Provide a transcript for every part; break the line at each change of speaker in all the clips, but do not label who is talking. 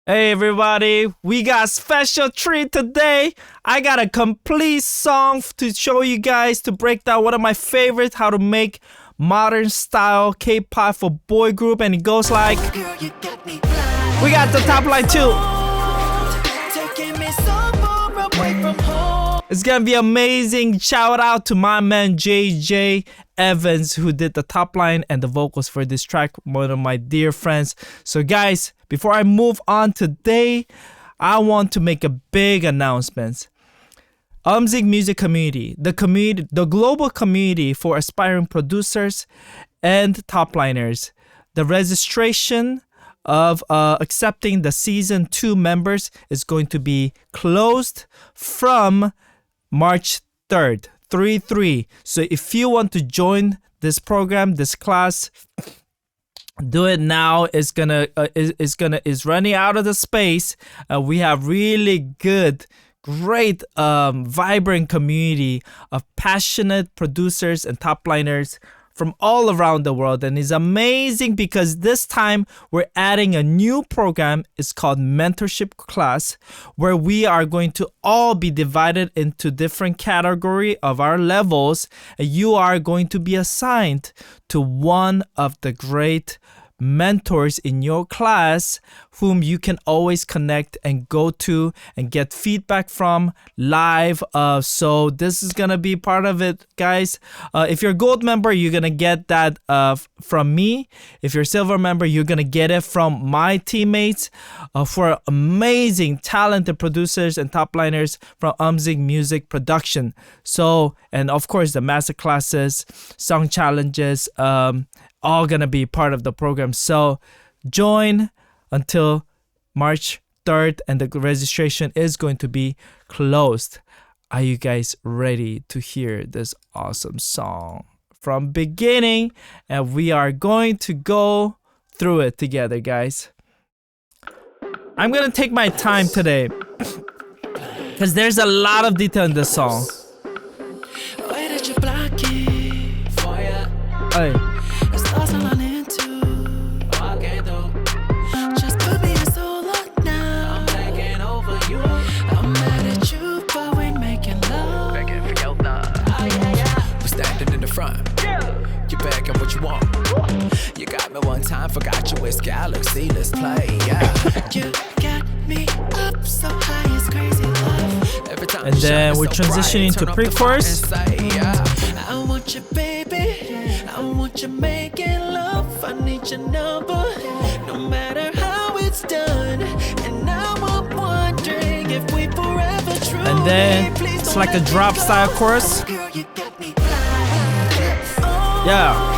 Hey everybody, we got special treat today. I got a complete song to show you guys to break down one of my favorites, how to make modern style K-pop for boy group, and it goes like, we got the top line too. It's gonna be amazing. Shout out to my man JJ Evans who did the top line and the vocals for this track, one of my dear friends. So guys, before I move on today, I want to make a big announcement. Umzik Music Community, the global community for aspiring producers and top liners. The registration of accepting the season 2 members is going to be closed from March 3rd, 3/3. So if you want to join this program, this class, do it now. It's running out of the space. We have really good, great, vibrant community of passionate producers and top liners from all around the world, and it's amazing because this time we're adding a new program. It's called Mentorship Class, where we are going to all be divided into different category of our levels, and you are going to be assigned to one of the great mentors in your class whom you can always connect and go to and get feedback from live. So this is gonna be part of it, guys. If you're a gold member, you're gonna get that from me. If you're a silver member, you're gonna get it from my teammates for amazing talented producers and top liners from Umzik Music Production. So, and of course the master classes, song challenges, all gonna be part of the program. So join until March 3rd, and the registration is going to be closed. Are you guys ready to hear this awesome song from beginning? And we are going to go through it together, guys. I'm gonna take my time today because there's a lot of detail in this song. Hey.
You got me one time, forgot you with Galaxy, let's play, yeah. You got me up so high, it's crazy love. Every time
and then we're transitioning to pre-chorus.
I want you, baby. I want you making love. I need your number, no matter how it's done. And now I'm wondering if we forever true.
And then it's like a drop style chorus. Yeah.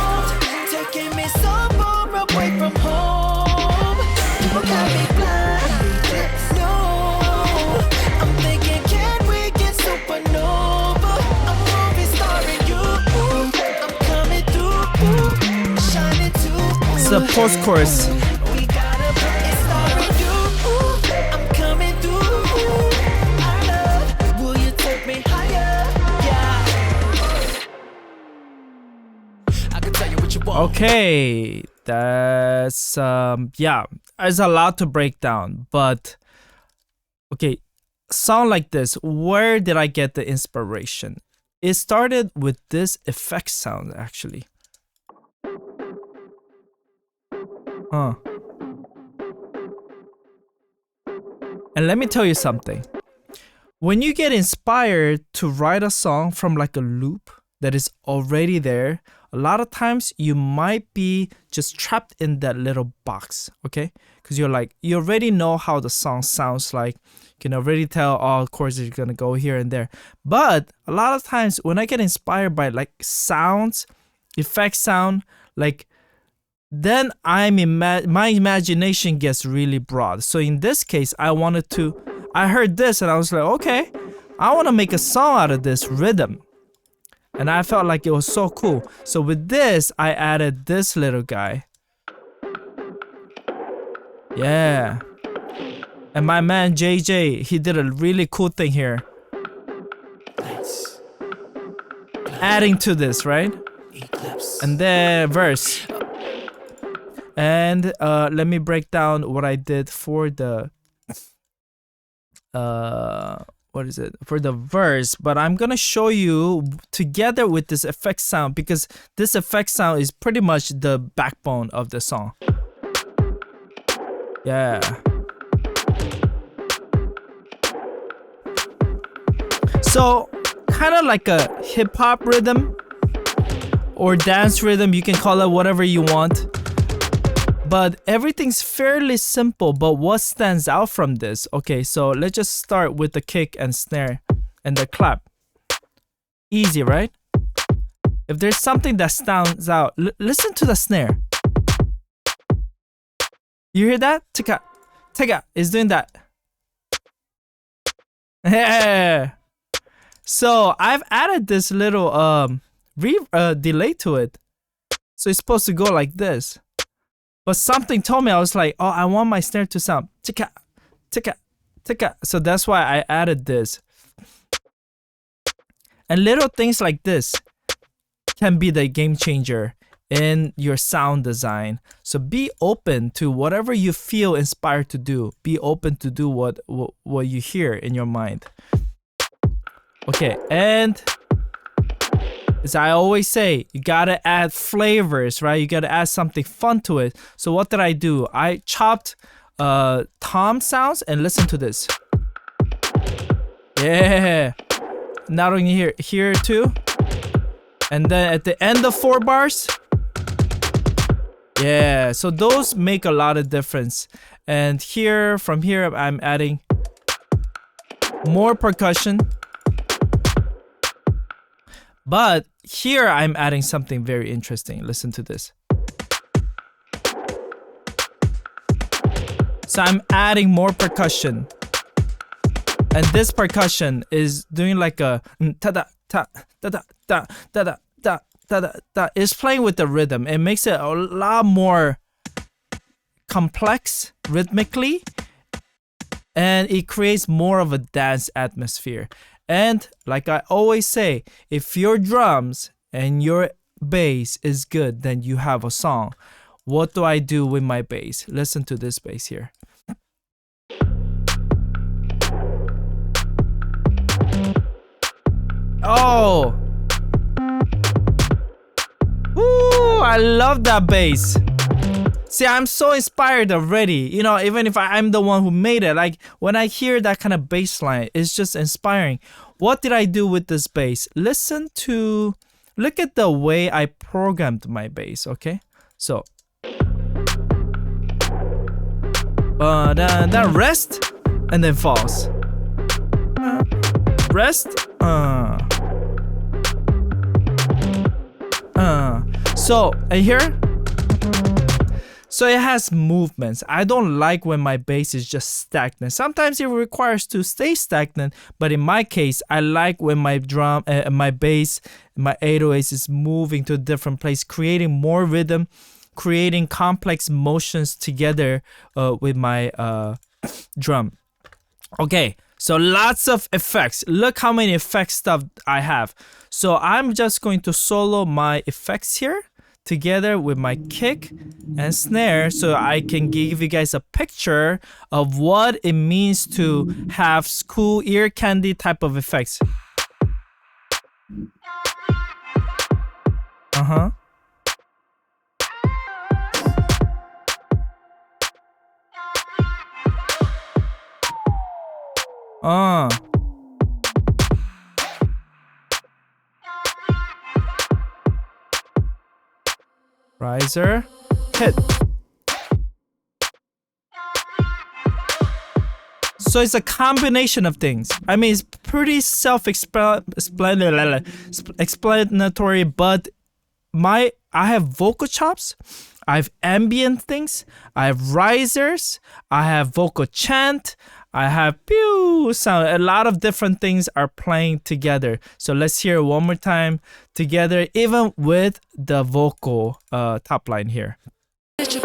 Away from home, you got me blind. No, I'm thinking, can we get supernova? I'm movie starring you. I'm coming through, shining too.
It's the post chorus.
We gotta put it starring you. I'm coming through. I love, will you take me higher? Yeah. I can tell you what you want.
Okay. That's yeah, there's a lot to break down, but okay, song like this, where did I get the inspiration? It started with this effect sound actually. And let me tell you something. When you get inspired to write a song from like a loop that is already there, a lot of times you might be just trapped in that little box, okay? Because you're like, you already know how the song sounds like. You can already tell, oh, of course, you're gonna go here and there. But a lot of times when I get inspired by like sounds, effect sound, like, then my imagination gets really broad. So in this case, I heard this and I was like, okay, I want to make a song out of this rhythm. And I felt like it was so cool. So with this, I added this little guy. Yeah. And my man JJ, he did a really cool thing here. Adding to this, right? And then verse. And let me break down what I did for the what is it, for the verse, but I'm gonna show you together with this effect sound, because this effect sound is pretty much the backbone of the song. Yeah. So kind of like a hip-hop rhythm or dance rhythm, you can call it whatever you want, but everything's fairly simple. But what stands out from this? Okay, so let's just start with the kick and snare and the clap. Easy, right? If there's something that stands out, listen to the snare. You hear that? Tika is doing that. Yeah. So I've added this little delay to it. So it's supposed to go like this. But something told me, I was like, oh, I want my snare to sound tika, tika, tika. So that's why I added this. And little things like this can be the game changer in your sound design. So be open to whatever you feel inspired to do. Be open to do what you hear in your mind. Okay, and as I always say, you gotta add flavors, right? You gotta add something fun to it. So what did I do? I chopped tom sounds, and listen to this. Yeah. Not only here too. And then at the end of 4 bars. Yeah, so those make a lot of difference. And from here, I'm adding more percussion. But here I'm adding something very interesting. Listen to this. So I'm adding more percussion. And this percussion is doing like a ta-da, ta, da-da, da, da-da, da, da, da. It's playing with the rhythm. It makes it a lot more complex rhythmically. And it creates more of a dance atmosphere. And like I always say, if your drums and your bass is good, then you have a song. What do I do with my bass? Listen to this bass here. Oh! Woo! I love that bass. See, I'm so inspired already. You know, even if I'm the one who made it, like when I hear that kind of bass line, it's just inspiring. What did I do with this bass? Look at the way I programmed my bass, okay? So, that rest and then falls. Rest, So, here. So it has movements. I don't like when my bass is just stagnant. Sometimes it requires to stay stagnant, but in my case, I like when my my bass, my 808s is moving to a different place, creating more rhythm, creating complex motions together with my drum. Okay, so lots of effects. Look how many effects stuff I have. So I'm just going to solo my effects here together with my kick and snare, so I can give you guys a picture of what it means to have cool ear candy type of effects. Riser, hit. So it's a combination of things. I mean, it's pretty self-explanatory, but I have vocal chops, I have ambient things, I have risers, I have vocal chant, I have pew sound. A lot of different things are playing together. So let's hear it one more time together, even with the vocal top line here.
Just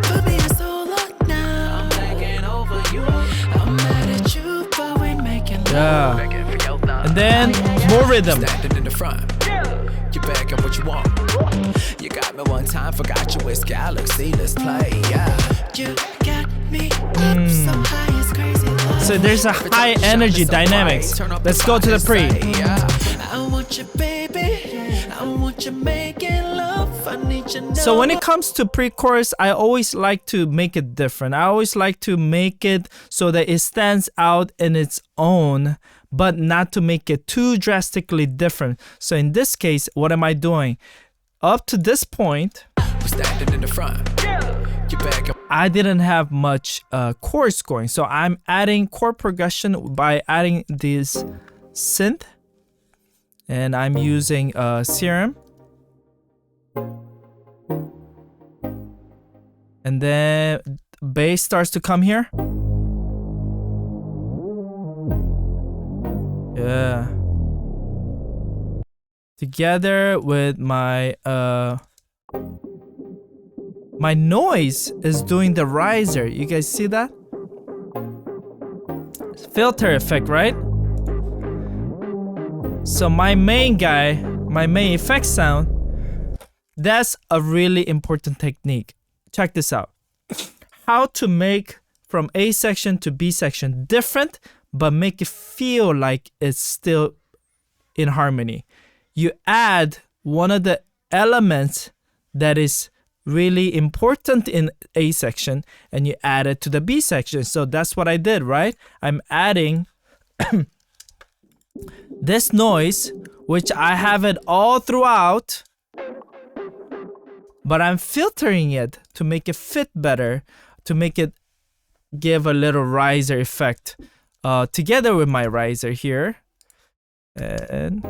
put me in solo now. I'm taking over you. I'm mad at you, but we making love.
Yeah. And then more rhythm.
Standing in the front. Your back
make it what you want. You got me one time, forgot you, it's Galaxy, let's play, yeah. You got me up so high, it's crazy.
So there's a high energy dynamics. Let's go to the pre.
I want you, baby. I want you making love. I need you.
So when it comes to pre-chorus, I always like to make it different. I always like to make it so that it stands out in its own, but not to make it too drastically different. So in this case, what am I doing? Up to this point,
We're standing in the front. You back up.
I didn't have much chord scoring. So I'm adding chord progression by adding this synth. And I'm using Serum. And then bass starts to come here. Yeah. Together with my my noise is doing the riser. You guys see that? Filter effect, right? So my main guy, my main effect sound, that's a really important technique. Check this out. How to make from A section to B section different, but make it feel like it's still in harmony. You add one of the elements that is really important in A section and you add it to the B section. So that's what I did, right? I'm adding this noise, which I have it all throughout, but I'm filtering it to make it fit better, to make it give a little riser effect together with my riser here. And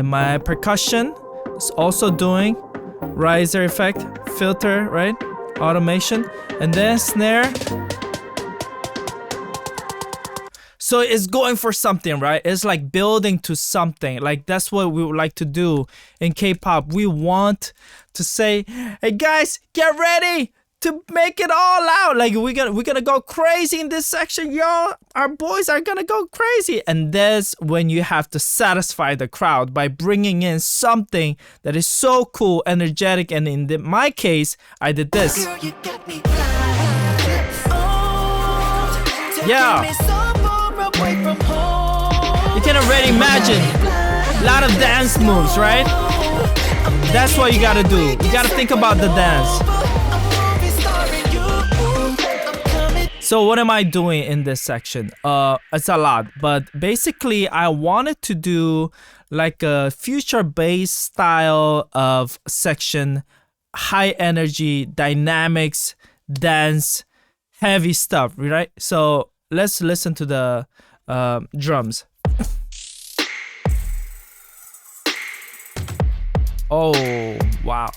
my percussion is also doing riser effect, filter, right? Automation. And then snare. So it's going for something, right? It's like building to something. Like that's what we would like to do in K-pop. We want to say, hey guys, get ready to make it all out. Like we're gonna go crazy in this section, yo. Our boys are gonna go crazy. And that's when you have to satisfy the crowd by bringing in something that is so cool, energetic. And in my case, I did this.
Girl, you got me blind. Oh, taking
Yeah.
me so far away from home.
You can already imagine a lot of dance moves, right? That's what you gotta do. You gotta think about the dance. So what am I doing in this section? It's a lot, but basically I wanted to do like a future bass style of section, high energy, dynamics, dance, heavy stuff, right? So let's listen to the drums. Oh, wow.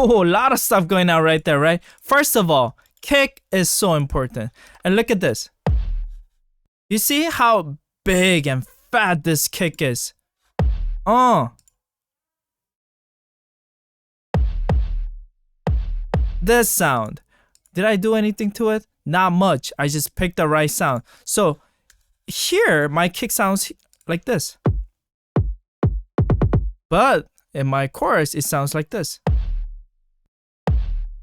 Oh, a lot of stuff going on right there, right? First of all, kick is so important. And look at this. You see how big and fat this kick is? This sound. Did I do anything to it? Not much. I just picked the right sound. So here, my kick sounds like this. But in my chorus, it sounds like this.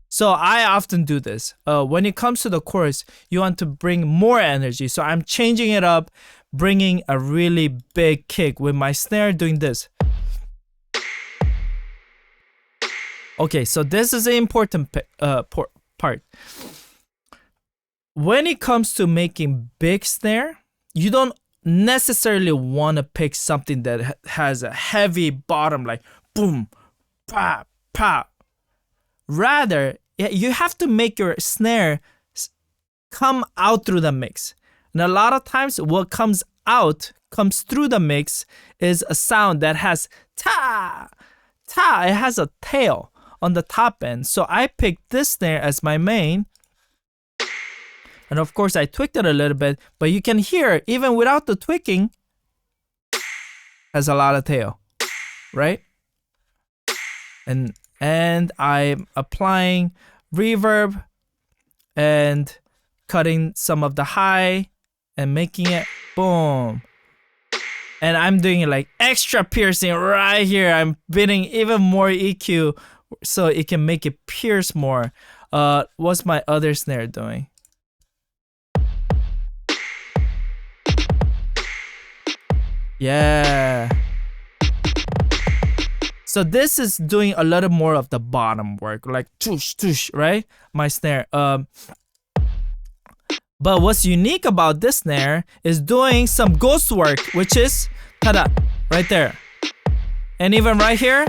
So I often do this. When it comes to the chorus, you want to bring more energy. So I'm changing it up, bringing a really big kick with my snare doing this. Okay, so this is an important part. When it comes to making big snare, you don't necessarily want to pick something that has a heavy bottom like boom, pa, pa. Rather, you have to make your snare come out through the mix. And a lot of times what comes through the mix is a sound that has ta, ta. It has a tail on the top end. So I picked this snare as my main. And of course I tweaked it a little bit, but you can hear even without the tweaking, has a lot of tail, right? And and I'm applying reverb and cutting some of the high and making it boom. And I'm doing like extra piercing right here. I'm bidding even more EQ so it can make it pierce more. What's my other snare doing? Yeah. So this is doing a little more of the bottom work, like tush tush, right? My snare. But what's unique about this snare is doing some ghost work, which is tada, right there. And even right here.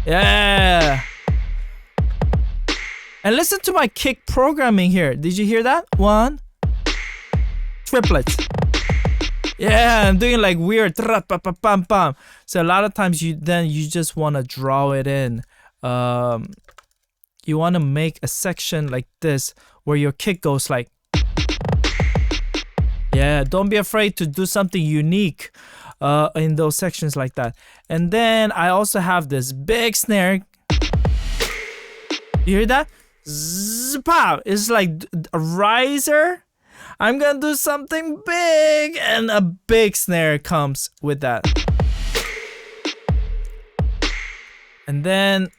Yeah. And listen to my kick programming here. Did you hear that? One. Triplets. Yeah, I'm doing like weird. So a lot of times you just want to draw it in. You want to make a section like this where your kick goes like. Yeah, don't be afraid to do something unique in those sections like that. And then I also have this big snare. You hear that? Zzz-pow. It's like a riser. I'm gonna do something big, and a big snare comes with that. And then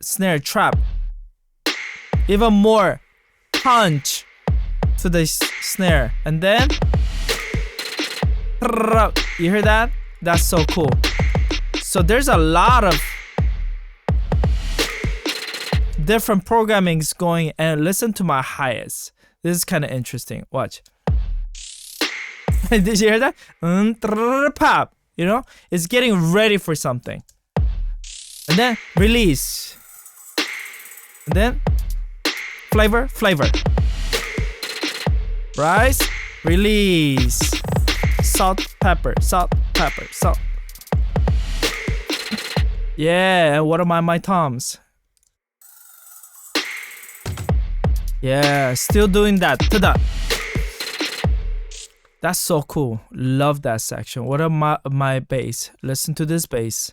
snare trap. Even more punch to the snare. And then you hear that? That's so cool. So there's a lot of different programmings going, and listen to my highest. This is kind of interesting. Watch. Did you hear that? Pop. You know, it's getting ready for something. And then release. And then flavor. Rice, release. Salt, pepper. Yeah, and what are my toms? Yeah, still doing that. Ta-da. That's so cool. Love that section. What are my bass? Listen to this bass.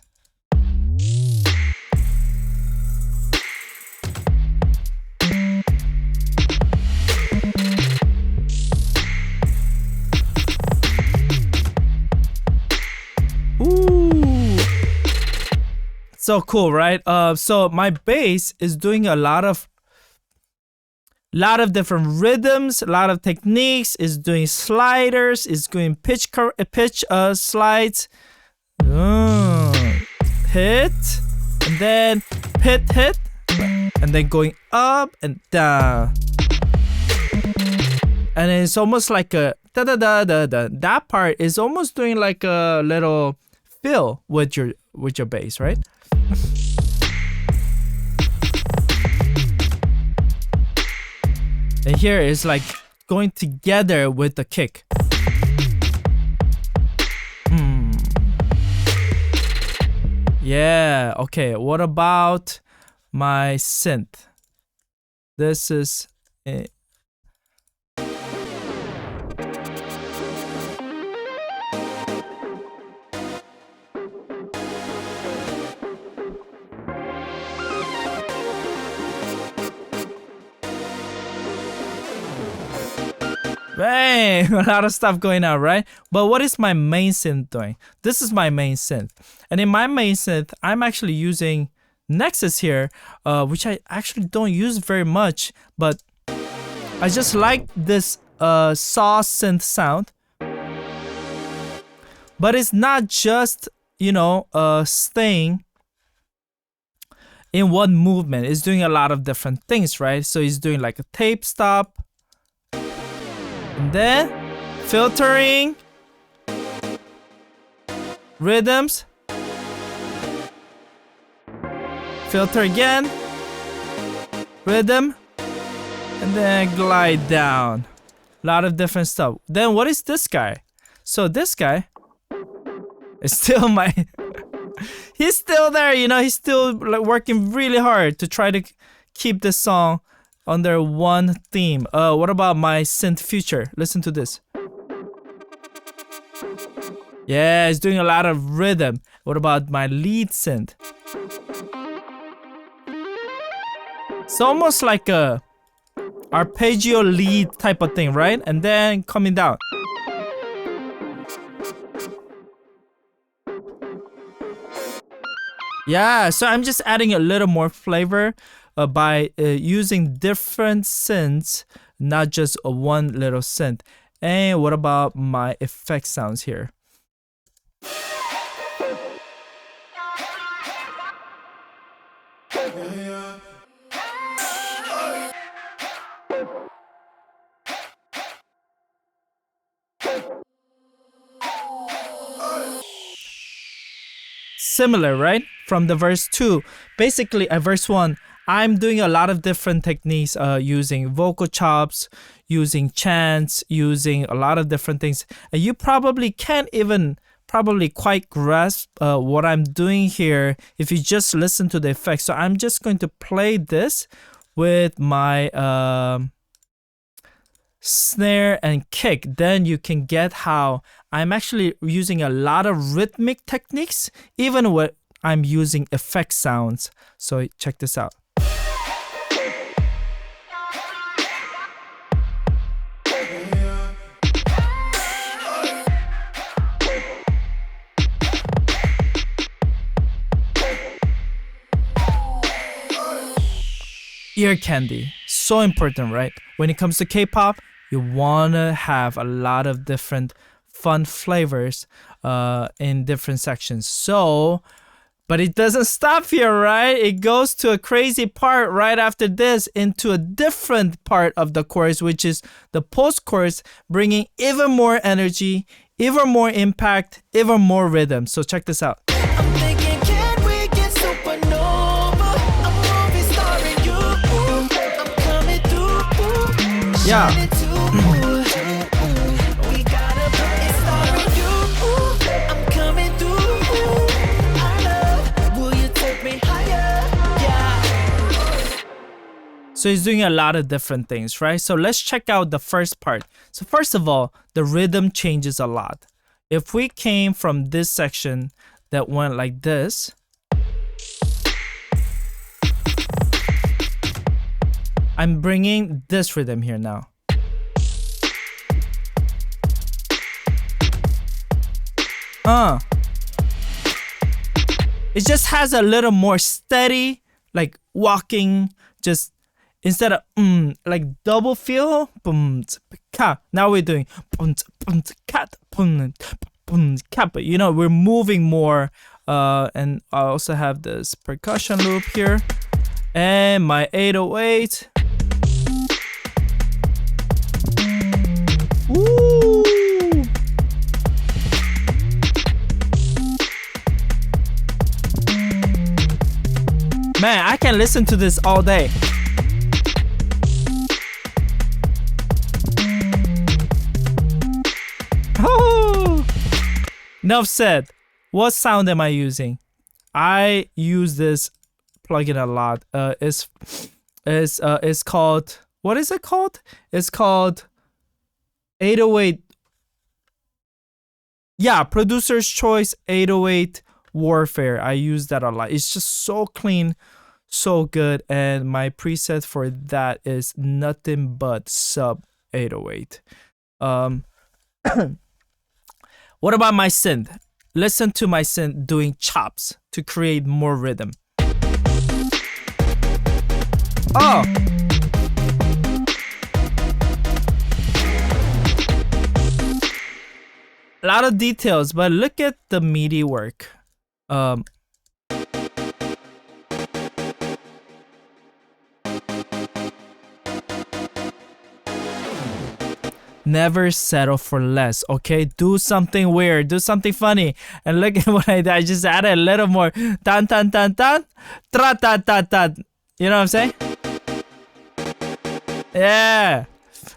Ooh. So cool, right? So my bass is doing a lot of different rhythms, a lot of techniques. Is doing sliders, is doing pitch slides, hit, and then hit, and then going up and down, and it's almost like a da da da da da. That part is almost doing like a little fill with your bass, right? And here is like going together with the kick. Yeah, okay. What about my synth? This is bang! A lot of stuff going on, right? But what is my main synth doing? This is my main synth. And in my main synth, I'm actually using Nexus here, which I actually don't use very much, but I just like this saw synth sound. But it's not just, staying in one movement. It's doing a lot of different things, right? So it's doing like a tape stop. And then filtering, rhythms, filter again, rhythm, and then glide down. A lot of different stuff. Then what is this guy? So this guy is still he's still there, he's still like working really hard to try to keep this song under one theme. What about my synth future? Listen to this. Yeah, it's doing a lot of rhythm. What about my lead synth? It's almost like a arpeggio lead type of thing, right? And then coming down. Yeah, so I'm just adding a little more flavor by using different synths, not just one little synth. And what about my effect sounds here? Similar, right? From the verse 2. Basically, at verse 1, I'm doing a lot of different techniques using vocal chops, using chants, using a lot of different things. And you probably can't even probably quite grasp what I'm doing here if you just listen to the effects. So I'm just going to play this with my snare and kick. Then you can get how I'm actually using a lot of rhythmic techniques, even when I'm using effect sounds. So check this out. Ear candy, so important, right? When it comes to K-pop, you wanna have a lot of different fun flavors in different sections. So, but it doesn't stop here, right? It goes to a crazy part right after this into a different part of the chorus, which is the post-chorus, bringing even more energy, even more impact, even more rhythm. So check this out.
I'm thinking, can we get supernova? I'm movie starring you. I'm coming through.
Yeah.
Shining too. We gotta put it starring you. I'm coming through. I love. Will you take me higher? Yeah.
So he's doing a lot of different things, right? So let's check out the first part. So first of all, the rhythm changes a lot. If we came from this section that went like this, I'm bringing this rhythm here now. It just has a little more steady, like walking, just instead of like double feel. Now we're doing cat, but you know, we're moving more. And I also have this percussion loop here and my 808. Woo! Man, I can listen to this all day. Oh! Enough said. What sound am I using? I use this plugin a lot. It's called, what is it called? It's called 808. Yeah, Producer's Choice 808 Warfare. I use that a lot. It's just so clean, so good, and my preset for that is nothing but sub 808. What about my synth? Listen to my synth doing chops to create more rhythm. Oh! A lot of details, but look at the MIDI work. Never settle for less, okay? Do something weird, do something funny. And look at what I did. I just added a little more. Tan tan tan tan. Tra ta ta ta. You know what I'm saying? Yeah.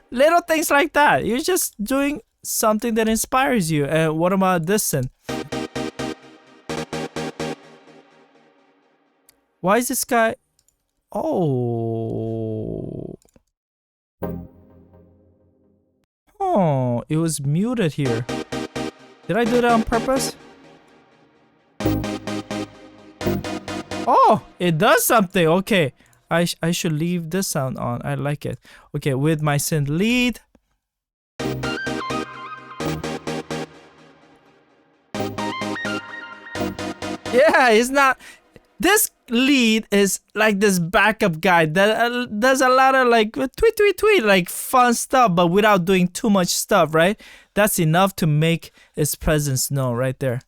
Little things like that. You're just doing something that inspires you. And what about this then? Why is this guy? Oh. Oh, it was muted here. Did I do that on purpose? Oh, it does something. Okay, I should leave this sound on. I like it. Okay, with my synth lead. Yeah, it's not. This lead is like this backup guy that does a lot of like tweet, tweet, tweet, like fun stuff, but without doing too much stuff, right? That's enough to make its presence known right there.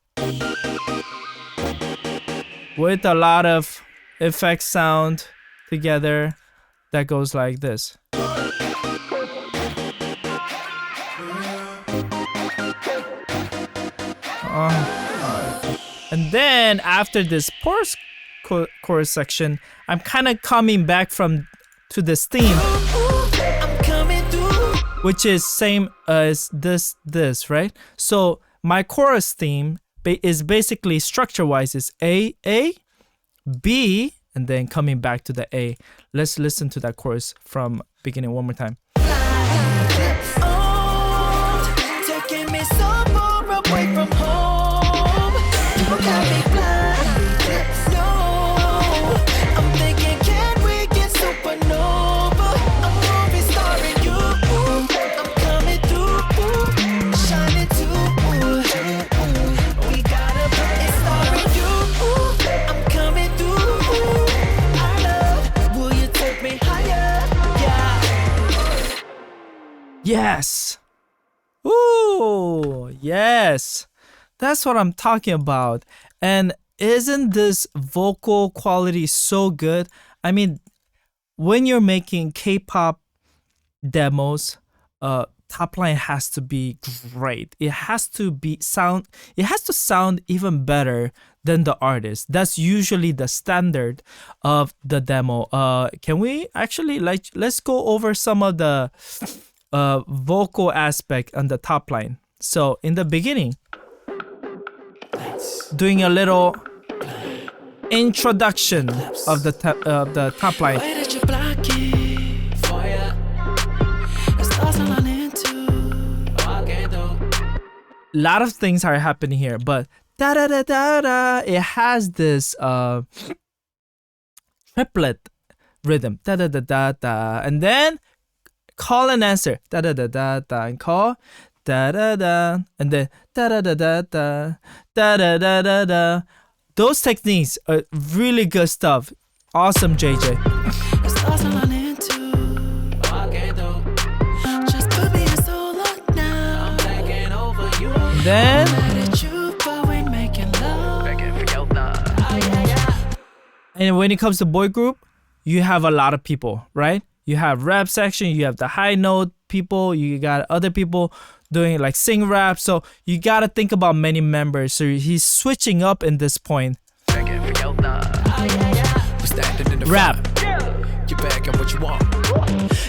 With a lot of effect sound together that goes like this. And then after this chorus section, I'm kind of coming back to this theme,
I'm coming through.
which is same as this, right? So my chorus theme is basically structure-wise is A, B, and then coming back to the A. Let's listen to that chorus from beginning one more time.
Oh, taking me so far away from home. You got me blind. No, I'm thinking, can we get supernova? I'm movie starring you. I'm coming through, shining too. We gotta put it starring you. I'm coming through. I love. Will you take me higher? Yeah.
Yes. Ooh, yes. That's what I'm talking about. And isn't this vocal quality so good? I mean, when you're making K-pop demos, top line has to be great. It has to sound even better than the artist. That's usually the standard of the demo. Can we actually let's go over some of the vocal aspect on the top line. So in the beginning, doing a little introduction of the top line.
Why did you block it? For ya. It's lost all I'm into. I can't do.
A lot of things are happening here, but da da da da da. It has this triplet rhythm. Da da da da da, and then call and answer. Da da da da da, and call. Da da da, and then da da da da da da da da da da. Those techniques are really good stuff. Awesome, JJ.
It's lost all I'm into. I can't do. Just put me in solo now. I'm taking over you.
Then
Mad at you, but we making love.
and when it comes to boy group, you have a lot of people, right? You have rap section, you have the high note people, you got other people doing like sing rap. So you gotta think about many members. So he's switching up in this point. Rap.
You back and what you want.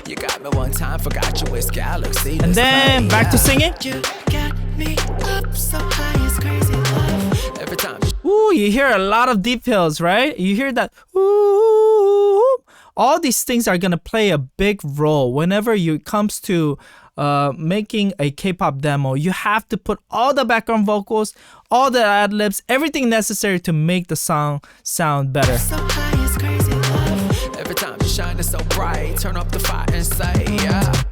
You got me one time, forgot you with Galaxy.
And then back to singing.
You got me up so high, it's crazy love.
Every time
Ooh, you hear a lot of details, right? You hear that. Ooh. All these things are gonna play a big role whenever it comes to making a K-pop demo. You have to put all the background vocals, all the ad-libs, everything necessary to make the song sound better.
So high, it's crazy love.
every time you shine it's so bright. Turn up the fire and say, yeah.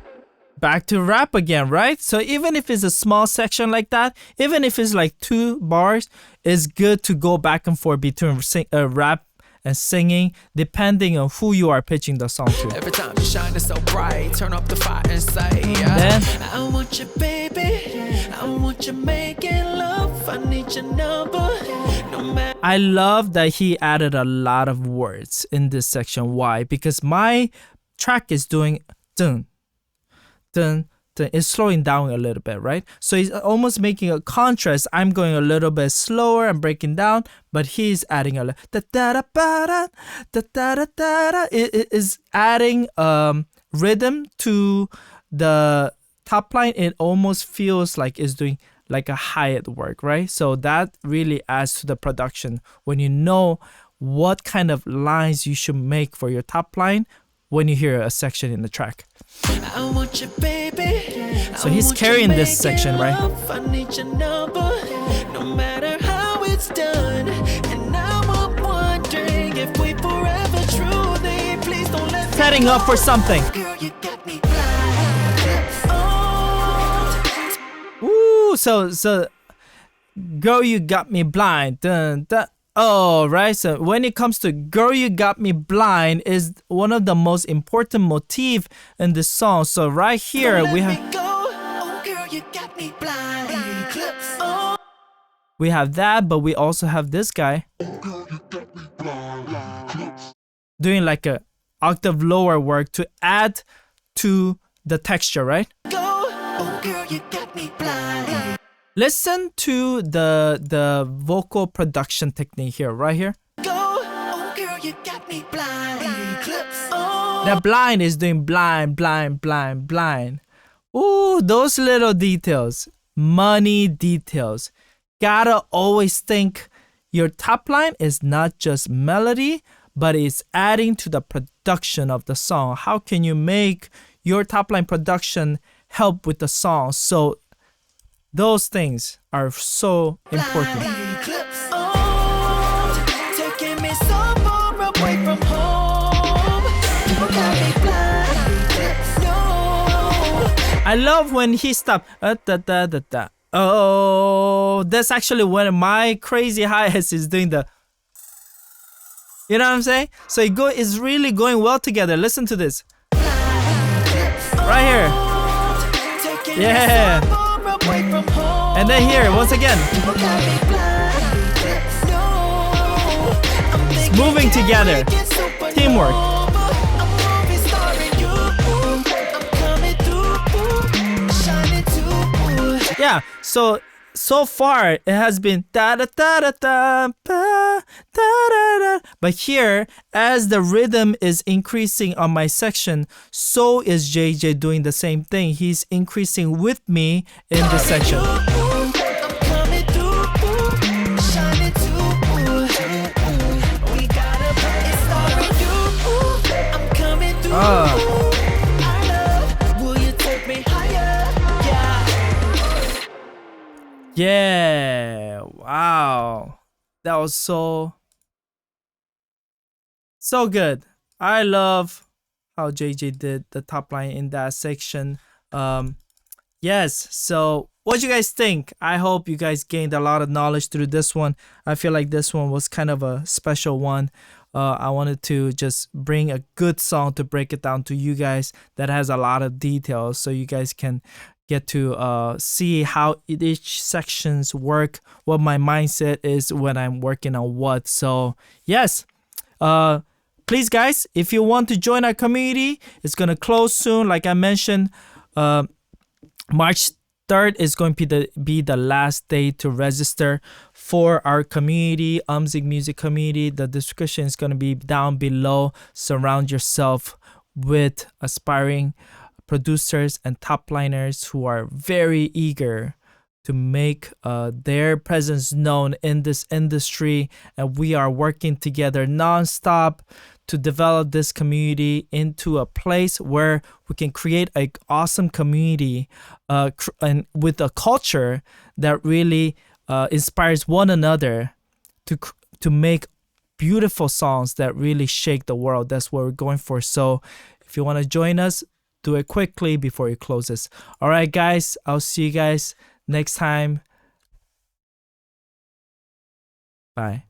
Back to rap again, right? So even if it's a small section like that, even if it's like 2 bars, it's good to go back and forth between rap and singing, depending on who you are pitching the song to.
Every time you shine it's so bright. Turn up the fire and say, yeah.
Then
I want you, baby. I want you making love. I need your number. No matter.
I love that he added a lot of words in this section. Why? Because my track is doing dun, dun, dun. It's slowing down a little bit, right? So he's almost making a contrast. I'm going a little bit slower and breaking down, but he's adding a da da da da da da da da. It is adding rhythm to the top line. It almost feels like it's doing like a hi-hat work, right? So that really adds to the production when you know what kind of lines you should make for your top line when you hear a section in the track.
I want you, baby.
So he's carrying this section, right?
I need your number, no matter how it's done. And now I'm wondering if we forever truly. Please don't let me
Setting up for something.
Girl, you got me blind. Oh,
Ooh, so girl, you got me blind. Dun, dun. Oh, right. So when it comes to girl, you got me blind is one of the most important motif in this song. So right here
let
we
me
have
go. Oh, girl, you got me blind. Oh,
we have that, but we also have this guy doing like a octave lower work to add to the texture, right?
go. Oh, girl, you got me blind.
Listen to the vocal production technique here, right here.
Go. Oh, girl, you got me blind. Oh,
The blind is doing blind, blind, blind, blind. Ooh, those little details, money details. Gotta always think your top line is not just melody, but it's adding to the production of the song. How can you make your top line production help with the song? So those things are so important.
oh, taking me so far away from home. You got me blind. No.
I love when he stopped. Da, da, da, da. Oh, that's actually when my crazy hi-hats is doing the. You know what I'm saying? So it's really going well together. Listen to this. Right here.
Taking
Yeah.
me so far away from home.
And then here, once again.
You got me blind. No. I'm thinking,
moving
can
together.
we get supernova?
Teamwork.
I'm movie starring you. I'm coming through. Shining too.
Yeah, so far it has been da da da da da ba, da da da. But here, as the rhythm is increasing on my section, so is JJ doing the same thing. He's increasing with me in this section.
I'm coming through. Shining too. We gotta put it starring you. I'm coming through. I love. Will you take me higher? Yeah.
Yeah, wow, that was so good. I love how JJ did the top line in that section. Yes, so what do you guys think? I hope you guys gained a lot of knowledge through this one. I feel like this one was kind of a special one. I wanted to just bring a good song to break it down to you guys that has a lot of details, so you guys can get to see how each sections work, what my mindset is when I'm working on what. So yes, please guys, if you want to join our community, it's gonna close soon. Like I mentioned, March 3rd is going to be the last day to register for our community, Umzik Music Community. The description is going to be down below. Surround yourself with aspiring producers and top liners who are very eager to make their presence known in this industry, and we are working together nonstop to develop this community into a place where we can create an awesome community and with a culture that really inspires one another to make beautiful songs that really shake the world. That's what we're going for. So if you want to join us, do it quickly before it closes. All right, guys, I'll see you guys next time. Bye.